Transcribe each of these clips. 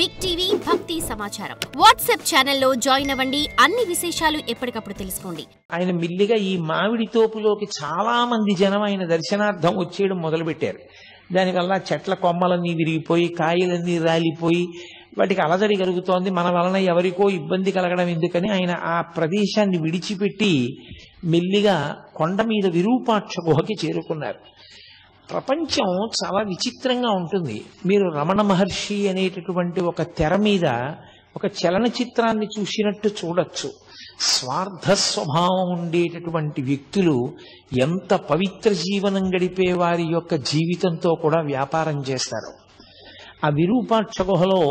Big TV భక్తి సమాచారం WhatsApp ఛానల్లో జాయిన్ అవ్వండి. అన్ని విశేషాలు ఎప్పటికప్పుడు తెలుసుకోండి. ఆయన మిల్లిగా ఈ మామిడి తోపులోకి చాలా మంది జనం ఆయన దర్శనార్థం వచ్చేయడం మొదలుపెట్టారు. దానివల్ల చెట్ల కొమ్మలన్నీ విరిగిపోయి కాయలన్నీ రాలిపోయి వాటికి అలజడి కలుగుతోంది. మన వలన ఎవరికో ఇబ్బంది కలగడం ఎందుకని ఆయన ఆ ప్రదేశాన్ని విడిచిపెట్టి మెల్లిగా కొండ మీద విరూపాక్ష గుహకి చేరుకున్నారు. ప్రపంచం చాలా విచిత్రంగా ఉంటుంది. మీరు రమణ మహర్షి అనేటటువంటి ఒక తెర మీద ఒక చలనచిత్రాన్ని చూసినట్టు చూడొచ్చు. స్వార్థ స్వభావం ఉండేటటువంటి వ్యక్తులు ఎంత పవిత్ర జీవనం గడిపే వారి యొక్క జీవితంతో కూడా వ్యాపారం చేస్తారు. ఆ విరూపాక్ష గుహలో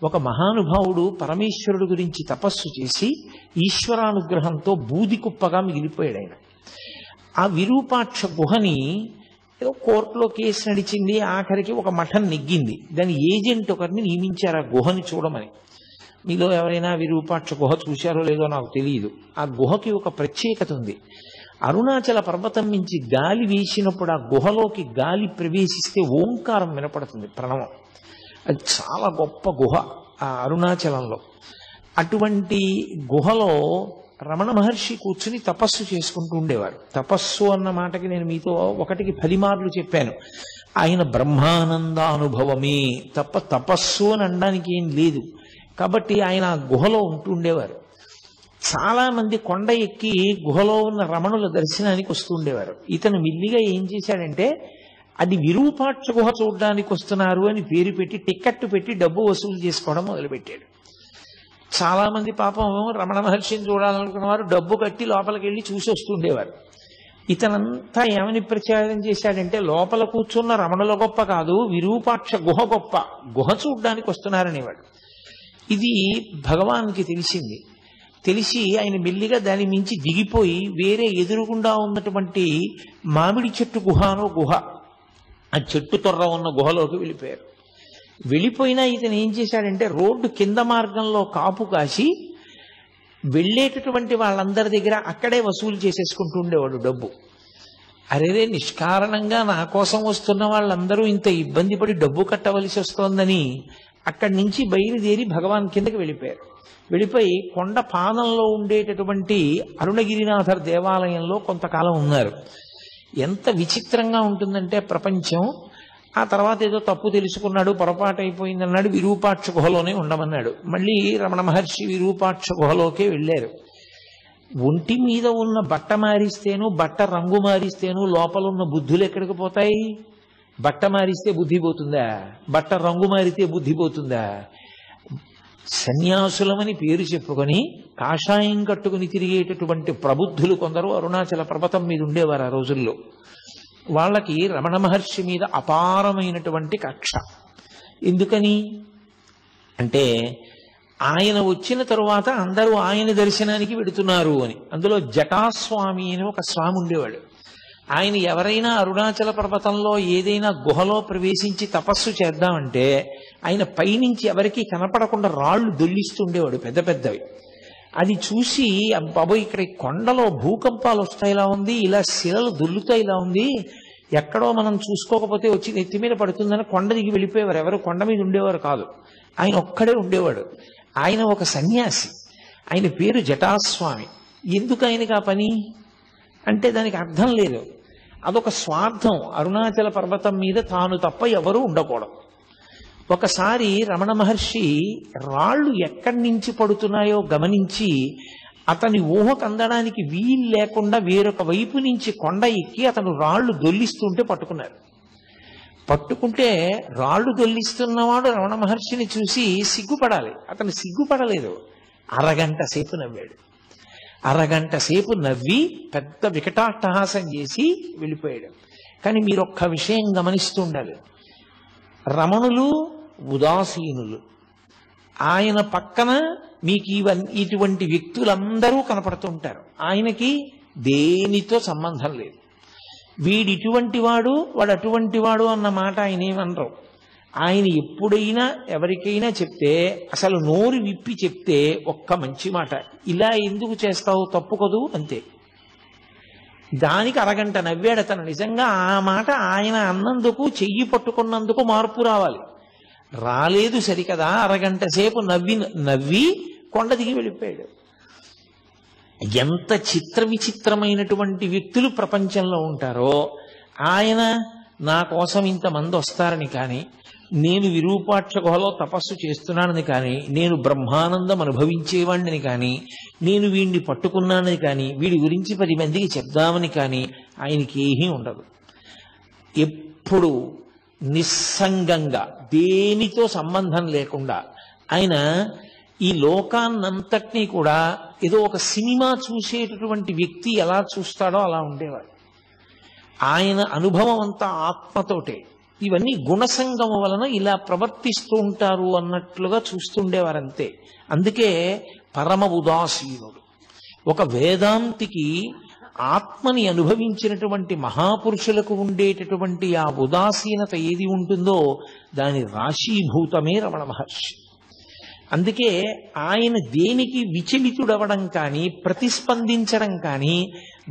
ఒక మహానుభావుడు పరమేశ్వరుడు గురించి తపస్సు చేసి ఈశ్వరానుగ్రహంతో బూది కుప్పగా మిగిలిపోయాడు ఆయన. ఆ విరూపాక్ష గుహని ఏదో కోర్టులో కేసు నడిచింది, ఆఖరికి ఒక మఠం నెగ్గింది. దాని ఏజెంట్ ఒకరిని నియమించారు ఆ గుహని చూడమని. మీలో ఎవరైనా విరూపాక్ష గుహ చూశారో లేదో నాకు తెలియదు. ఆ గుహకి ఒక ప్రత్యేకత ఉంది. అరుణాచల పర్వతం నుంచి గాలి వీసినప్పుడు ఆ గుహలోకి గాలి ప్రవేశిస్తే ఓంకారం వినపడుతుంది, ప్రణవం. అది చాలా గొప్ప గుహ ఆ అరుణాచలంలో. అటువంటి గుహలో రమణ మహర్షి కూర్చుని తపస్సు చేసుకుంటూ ఉండేవారు. తపస్సు అన్న మాటకి నేను మీతో 1కి 10 మార్లు చెప్పాను. ఆయన బ్రహ్మానందానుభవమే తప్ప తపస్సు అని అనడానికి ఏం లేదు. కాబట్టి ఆయన ఆ గుహలో ఉంటూ ఉండేవారు. చాలా మంది కొండ ఎక్కి గుహలో ఉన్న రమణుల దర్శనానికి వస్తూ ఉండేవారు. ఇతను మిల్లిగా ఏం చేశాడంటే అది విరూపాక్ష గుహ చూడడానికి వస్తున్నారు అని పేరు పెట్టి టికెట్ పెట్టి డబ్బు వసూలు చేసుకోవడం మొదలుపెట్టాడు. చాలా మంది పాపం రమణ మహర్షిని చూడాలనుకున్న వారు డబ్బు కట్టి లోపలికి వెళ్ళి చూసి వస్తుండేవారు. ఇతనంతా ఏమని ప్రచారం చేశాడంటే లోపల కూర్చున్న రమణుల గొప్ప కాదు, విరూపాక్ష గుహ గొప్ప, గుహ చూడడానికి వస్తున్నారనేవాడు. ఇది భగవాన్కి తెలిసింది. తెలిసి ఆయన మెల్లిగా దాని మించి దిగిపోయి వేరే ఎదురుగుండా ఉన్నటువంటి మామిడి చెట్టు గుహనో గుహ, ఆ చెట్టు తొర్ర ఉన్న గుహలోకి వెళ్ళిపోయారు. వెళ్ళిపోయినా ఇతను ఏం చేశాడంటే రోడ్డు కింద మార్గంలో కాపు కాసి వెళ్ళేటటువంటి వాళ్ళందరి దగ్గర అక్కడే వసూలు చేసేసుకుంటూ ఉండేవాడు డబ్బు. అరేరే, నిష్కారణంగా నా కోసం వస్తున్న వాళ్ళందరూ ఇంత ఇబ్బంది పడి డబ్బు కట్టవలసి వస్తోందని అక్కడి నుంచి బయలుదేరి భగవాన్ కిందకి వెళ్ళిపోయారు. వెళ్ళిపోయి కొండ పాదంలో ఉండేటటువంటి అరుణగిరినాథర్ దేవాలయంలో కొంతకాలం ఉన్నారు. ఎంత విచిత్రంగా ఉంటుందంటే ప్రపంచం. ఆ తర్వాత ఏదో తప్పు తెలుసుకున్నాడు, పొరపాటు అయిపోయిందన్నాడు, విరూపాక్ష గుహలోనే ఉండమన్నాడు. మళ్ళీ రమణ మహర్షి విరూపాక్ష గుహలోకే వెళ్ళారు. ఒంటి మీద ఉన్న బట్ట మారిస్తేను బట్ట రంగు మారిస్తేను లోపల ఉన్న బుద్ధులు ఎక్కడికి పోతాయి? బట్ట మారిస్తే బుద్ధి పోతుందా? బట్ట రంగు మారితే బుద్ధి పోతుందా? సన్యాసులమని పేరు చెప్పుకొని కాషాయం కట్టుకుని తిరిగేటటువంటి ప్రబుద్ధులు కొందరు అరుణాచల పర్వతం మీద ఉండేవారు ఆ రోజుల్లో. వాళ్ళకి రమణ మహర్షి మీద అపారమైనటువంటి కక్ష. ఎందుకని అంటే ఆయన వచ్చిన తరువాత అందరూ ఆయన దర్శనానికి వెడుతున్నారు అని. అందులో జటాస్వామి అని ఒక స్వామి ఉండేవాడు. ఆయన ఎవరైనా అరుణాచల పర్వతంలో ఏదైనా గుహలో ప్రవేశించి తపస్సు చేద్దామంటే ఆయన పైనుంచి ఎవరికీ కనపడకుండా రాళ్లు దొల్లిస్తుండేవాడు, పెద్ద పెద్దవి. అది చూసి బాబోయ్, ఇక్కడ కొండలో భూకంపాలు వస్తాయిలా ఉంది, ఇలా శిలలు దొల్లుతాయిలా ఉంది, ఎక్కడో మనం చూసుకోకపోతే వచ్చి నెత్తి మీద పడుతుందని కొండ దిగి వెళ్ళిపోయేవారు. ఎవరు కొండ మీద ఉండేవారు కాదు, ఆయన ఒక్కడే ఉండేవాడు. ఆయన ఒక సన్యాసి, ఆయన పేరు జటాస్వామి. ఎందుకు ఆయనకి ఆ పని అంటే దానికి అర్థం లేదు. అదొక స్వార్థం. అరుణాచల పర్వతం మీద తాను తప్ప ఎవరూ ఉండకూడదు. ఒకసారి రమణ మహర్షి రాళ్లు ఎక్కడి నుంచి పడుతున్నాయో గమనించి అతని ఊహకు అందడానికి వీలు లేకుండా వేరొక వైపు నుంచి కొండ ఎక్కి అతను రాళ్లు దొల్లిస్తుంటే పట్టుకున్నారు. పట్టుకుంటే రాళ్లు దొల్లిస్తున్నవాడు రమణ మహర్షిని చూసి సిగ్గుపడాలి. అతను సిగ్గుపడలేదు. అరగంట సేపు నవ్వాడు. అరగంట సేపు నవ్వి పెద్ద వికటాట్టహాసం చేసి వెళ్ళిపోయాడు. కానీ మీరు ఒక్క విషయం గమనిస్తూ ఉండాలి. రమణులు ఉదాసీనులు. ఆయన పక్కన మీకు ఇటువంటి వ్యక్తులందరూ కనపడుతుంటారు. ఆయనకి దేనితో సంబంధం లేదు. వీడు ఇటువంటి వాడు, వాడు అటువంటి వాడు అన్న మాట ఆయన ఏమనరు. ఆయన ఎప్పుడైనా ఎవరికైనా చెప్తే అసలు నోరు విప్పి చెప్తే ఒక్క మంచి మాట, ఇలా ఎందుకు చేస్తావు, తప్పు కదూ, అంతే. దానికి అరగంట నవ్వాడు అతను. నిజంగా ఆ మాట ఆయన అన్నందుకు చెయ్యి పట్టుకున్నందుకు మార్పు రావాలి. రాలేదు సరికదా, అరగంట సేపు నవ్వి కొండ దిగి వెళ్ళిపోయాడు. ఎంత చిత్ర విచిత్రమైనటువంటి వ్యక్తులు ప్రపంచంలో ఉంటారో, ఆయన నా కోసం ఇంతమంది వస్తారని కానీ, నేను విరూపాక్ష గుహలో తపస్సు చేస్తున్నానని కానీ, నేను బ్రహ్మానందం అనుభవించేవాడిని కానీ, నేను వీడిని పట్టుకున్నానని కానీ, వీడి గురించి 10 మందికి చెప్దామని కానీ ఆయనకి ఏమీ ఉండదు. ఎప్పుడు నిస్సంగంగా దేనితో సంబంధం లేకుండా ఆయన ఈ లోకాన్నంతటినీ కూడా ఏదో ఒక సినిమా చూసేటటువంటి వ్యక్తి ఎలా చూస్తాడో అలా ఉండేవాడు. ఆయన అనుభవం అంతా ఆత్మతోటే. ఇవన్నీ గుణసంగమం వలన ఇలా ప్రవర్తిస్తూ ఉంటారు అన్నట్లుగా చూస్తుండేవారంతే. అందుకే పరమ ఉదాసీనుడు. ఒక వేదాంతికి ఆత్మని అనుభవించినటువంటి మహాపురుషులకు ఉండేటటువంటి ఆ ఉదాసీనత ఏది ఉంటుందో దాని రాశీభూతమే రమణ మహర్షి. అందుకే ఆయన దేనికి విచలితుడవడం కానీ, ప్రతిస్పందించడం కానీ,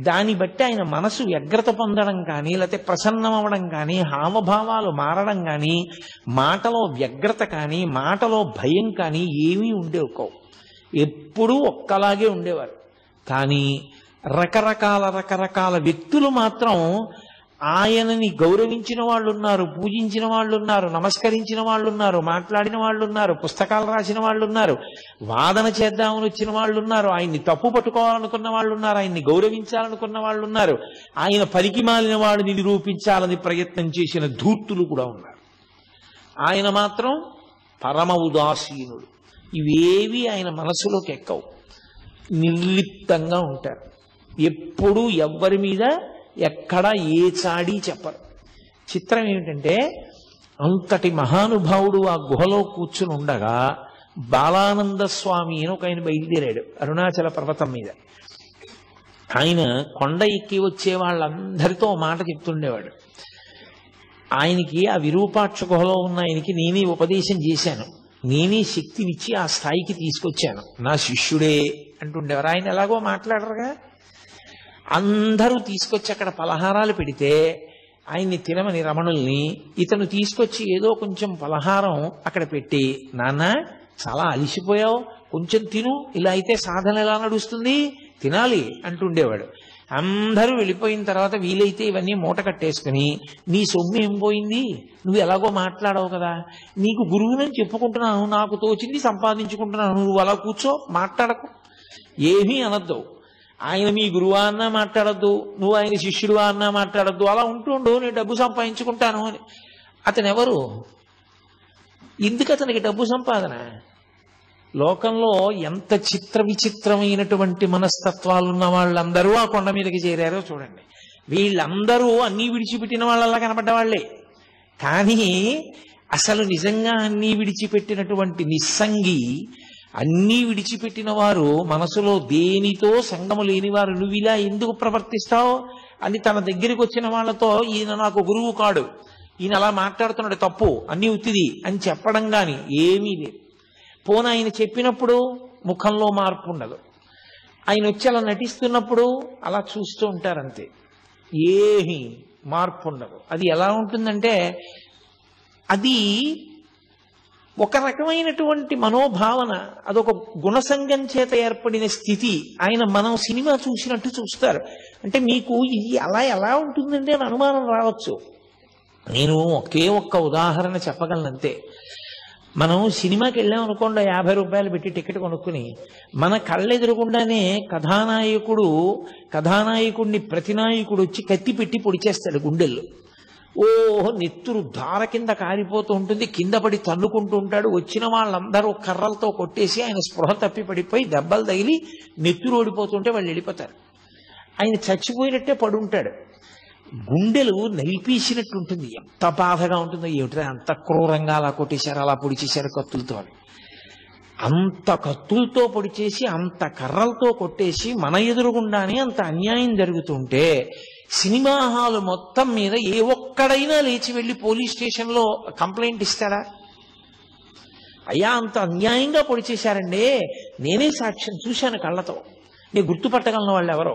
దాన్ని బట్టి ఆయన మనసు వ్యగ్రత పొందడం కానీ, లేకపోతే ప్రసన్నమవడం కానీ, హావభావాలు మారడం కానీ, మాటలో వ్యగ్రత కానీ, మాటలో భయం కానీ ఏమీ ఉండేవి. ఎప్పుడూ ఒక్కలాగే ఉండేవారు. కానీ రకరకాల వ్యక్తులు మాత్రం ఆయనని గౌరవించిన వాళ్ళు ఉన్నారు, పూజించిన వాళ్ళు ఉన్నారు, నమస్కరించిన వాళ్ళు ఉన్నారు, మాట్లాడిన వాళ్ళు ఉన్నారు, పుస్తకాలు రాసిన వాళ్ళు ఉన్నారు, వాదన చేద్దామని వచ్చిన వాళ్ళు ఉన్నారు, ఆయన్ని తప్పు పట్టుకోవాలనుకున్న వాళ్ళు ఉన్నారు, ఆయన్ని గౌరవించాలనుకున్న వాళ్ళు ఉన్నారు, ఆయన పనికి మాలిన వాడిని నిరూపించాలని ప్రయత్నం చేసిన ధూర్తులు కూడా ఉన్నారు. ఆయన మాత్రం పరమ ఉదాసీనుడు. ఇవేవి ఆయన మనసులోకి ఎక్కవు. నిర్లిప్తంగా ఉంటారు. ఎప్పుడూ ఎవ్వరి మీద ఎక్కడా ఏ చాడీ చెప్పరు. చిత్రం ఏమిటంటే, అంతటి మహానుభావుడు ఆ గుహలో కూర్చుని ఉండగా బాలానంద స్వామి అని ఒక ఆయన బయలుదేరాడు అరుణాచల పర్వతం మీద. ఆయన కొండ ఎక్కి వచ్చే వాళ్ళందరితో మాట చెప్తుండేవాడు. ఆయనకి ఆ విరూపాక్ష గుహలో ఉన్న ఆయనకి నేనే ఉపదేశం చేశాను, నేనే శక్తినిచ్చి ఆ స్థాయికి తీసుకొచ్చాను, నా శిష్యుడే అంటుండేవారు. ఆయన ఎలాగో మాట్లాడరుగా. అందరూ తీసుకొచ్చి అక్కడ పలహారాలు పెడితే ఆయన్ని తినమని రమణుల్ని ఇతను తీసుకొచ్చి ఏదో కొంచెం పలహారం అక్కడ పెట్టి, నాన్న చాలా అలిసిపోయావు, కొంచెం తిను, ఇలా అయితే సాధన ఎలా నడుస్తుంది, తినాలి అంటుండేవాడు. అందరూ వెళ్ళిపోయిన తర్వాత వీలైతే ఇవన్నీ మూట కట్టేసుకుని, నీ సొమ్ము ఏం పోయింది, నువ్వు ఎలాగో మాట్లాడవు కదా, నీకు గురువునని చెప్పుకుంటున్నాను, నాకు తోచింది సంపాదించుకుంటున్నాను, నువ్వు అలా కూర్చో, మాట్లాడకు, ఏమీ అనద్దు. ఆయన మీ గురువా అన్నా మాట్లాడద్దు, నువ్వు ఆయన శిష్యుడువా అన్నా మాట్లాడద్దు, అలా ఉంటుండు, నేను డబ్బు సంపాదించుకుంటాను అని. అతను ఎవరు? ఎందుకు అతనికి డబ్బు సంపాదన? లోకంలో ఎంత చిత్ర విచిత్రమైనటువంటి మనస్తత్వాలున్న వాళ్ళందరూ ఆ కొండ మీదకి చేరారో చూడండి. వీళ్ళందరూ అన్నీ విడిచిపెట్టిన వాళ్ళలా కనబడ్డవాళ్లే. కానీ అసలు నిజంగా అన్నీ విడిచిపెట్టినటువంటి నిస్సంగి, అన్నీ విడిచిపెట్టిన వారు, మనసులో దేనితో సంగము లేని వారు, నువ్వు ఇలా ఎందుకు ప్రవర్తిస్తావు అని తన దగ్గరికి వచ్చిన వాళ్ళతో, ఈయన నాకు గురువు కాడు, ఈయన అలా మాట్లాడుతున్నాడు, తప్పు, అన్నీ ఉత్తిది అని చెప్పడం కానీ ఏమీ లేదు. పోనీ ఆయన చెప్పినప్పుడు ముఖంలో మార్పు ఉండదు, ఆయన వచ్చి అలా నటిస్తున్నప్పుడు అలా చూస్తూ ఉంటారంతే, ఏమీ మార్పు ఉండదు. అది ఎలా ఉంటుందంటే, అది ఒక రకమైనటువంటి మనోభావన, అదొక గుణసంగం చేత ఏర్పడిన స్థితి. ఆయన మనం సినిమా చూసినట్టు చూస్తారు. అంటే మీకు ఇది అలా ఎలా ఉంటుందంటే అని అనుమానం రావచ్చు. నేను ఒకే ఒక్క ఉదాహరణ చెప్పగలనంతే. మనం సినిమాకి వెళ్ళాం అనుకోండి, 50 రూపాయలు పెట్టి టికెట్ కొనుక్కుని, మన కళ్ళెదురుగుండానే కథానాయకుడిని ప్రతినాయకుడు వచ్చి కత్తి పెట్టి పొడిచేస్తాడు గుండెల్లో. ఓహో, నెత్తురు ధార కింద కారిపోతూ ఉంటుంది, కింద పడి తన్నుకుంటూ ఉంటాడు. వచ్చిన వాళ్ళందరూ కర్రలతో కొట్టేసి ఆయన స్పృహ తప్పి పడిపోయి దెబ్బలు తగిలి నెత్తురు ఓడిపోతుంటే వాళ్ళు వెళ్ళిపోతారు. ఆయన చచ్చిపోయినట్టే పడుంటాడు, గుండెలు నలిపేసినట్టు ఉంటుంది. ఎంత బాధగా ఉంటుందో ఏమిటో, అంత క్రూరంగా అలా కొట్టేశారు, అలా పొడిచేశారు కత్తులతో. అంత కత్తులతో పొడిచేసి, అంత కర్రలతో కొట్టేసి మన ఎదురుగుండానే అంత అన్యాయం జరుగుతుంటే, సినిమా హాలు మొత్తం మీద ఏ ఒక్కడైనా లేచి వెళ్ళి పోలీస్ స్టేషన్లో కంప్లైంట్ ఇస్తాడా? అయ్యా అంత అన్యాయంగా పొడిచేశారండి, నేనే సాక్ష్యం చూశాను కళ్ళతో, నేను గుర్తుపట్టగలను వాళ్ళు ఎవరో,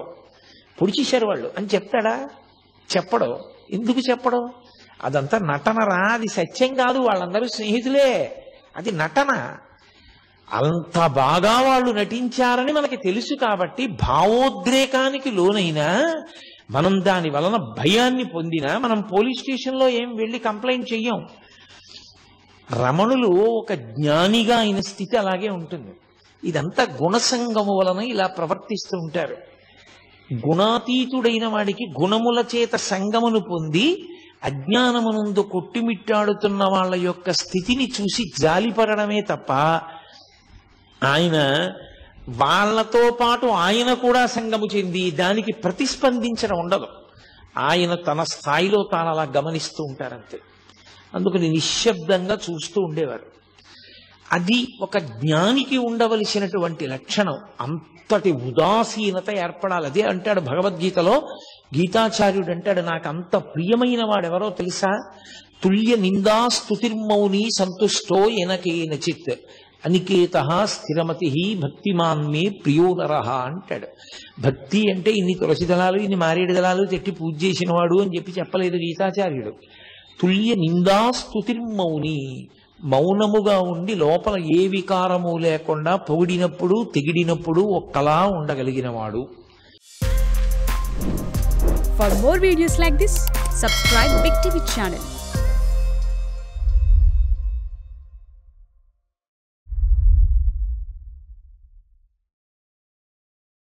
పొడిచేశారు వాళ్ళు అని చెప్తాడా? చెప్పడు. ఎందుకు చెప్పడు? అదంతా నటనరా, అది సత్యం కాదు, వాళ్ళందరూ స్నేహితులే, అది నటన. అంత బాగా వాళ్ళు నటించారని మనకి తెలుసు కాబట్టి భావోద్రేకానికి లోనైనా మనం దాని వలన భయాన్ని పొందినా మనం పోలీస్ స్టేషన్లో ఏం వెళ్ళి కంప్లైంట్ చెయ్యం. రమణులు ఒక జ్ఞానిగా అయిన స్థితి అలాగే ఉంటుంది. ఇదంతా గుణసంగము వలన ఇలా ప్రవర్తిస్తూ ఉంటారు. గుణాతీతుడైన వాడికి గుణముల చేత సంగమును పొంది అజ్ఞానమునందు కొట్టిమిట్టాడుతున్న వాళ్ళ యొక్క స్థితిని చూసి జాలిపడమే తప్ప ఆయన వాళ్లతో పాటు ఆయన కూడా సంగము చెంది దానికి ప్రతిస్పందించడం ఉండదు. ఆయన తన స్థాయిలో తాను అలా గమనిస్తూ ఉంటారంతే. అందుకని నిశ్శబ్దంగా చూస్తూ ఉండేవారు. అది ఒక జ్ఞానికి ఉండవలసినటువంటి లక్షణం. అంతటి ఉదాసీనత ఏర్పడాలి. అదే అంటాడు భగవద్గీతలో, గీతాచార్యుడు అంటాడు, నాకు అంత ప్రియమైన వాడెవరో తెలుసా, తుల్య నిందా స్తుతిర్మౌని సంతుష్టో ఎనకేనచిత్ అనికేత స్థిరమతి భక్తిమాన్ మే ప్రియో నరః అంటాడు. భక్తి అంటే ఇన్ని తులసి దళాలు ఇన్ని మారేడు దళాలు తెట్టి పూజ చేసిన వాడు అని చెప్పలేదు గీతాచార్యుడు. తుల్య నిందా స్తుతిర్మౌని, మౌనముగా ఉండి లోపల ఏ వికారము లేకుండా పొగిడినప్పుడు తెగిడినప్పుడు ఒక్కలా ఉండగలిగిన వాడు. For more videos like this, subscribe Big TV channel.